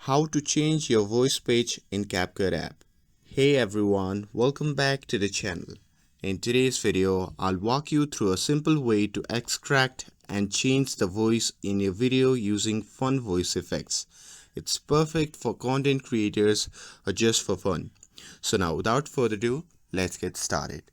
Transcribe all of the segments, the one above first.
How to change your voice pitch in CapCut app. Hey everyone, welcome back to the channel. In today's video, I'll walk you through a simple way to extract and change the voice in your video using fun voice effects. It's perfect for content creators or just for fun. So now without further ado, let's get started.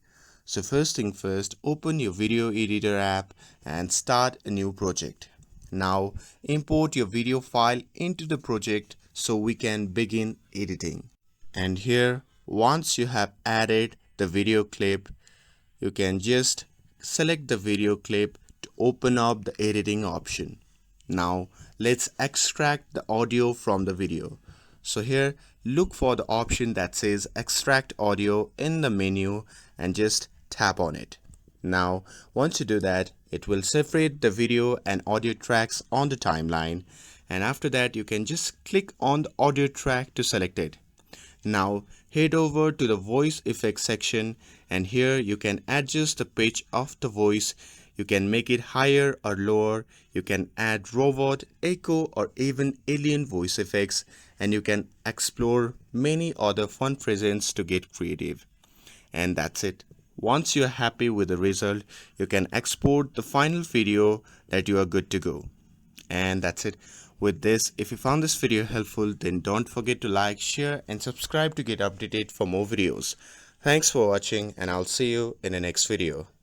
So first thing first, open your video editor app and start a new project. Now import your video file into the project so we can begin editing. And here, once you have added the video clip, you can just select the video clip to open up the editing option. Now let's extract the audio from the video. So here, look for the option that says extract audio in the menu and just tap on it. Now once you do that, it will separate the video and audio tracks on the timeline, and after that you can just click on the audio track to select it. Now head over to the voice effects section, and here you can adjust the pitch of the voice. You can make it higher or lower. You can add robot, echo, or even alien voice effects, and you can explore many other fun presets to get creative. And that's it. Once you're happy with the result, you can export the final video that you are good to go. And that's it. With this, if you found this video helpful, then don't forget to like, share, and subscribe to get updated for more videos. Thanks for watching, and I'll see you in the next video.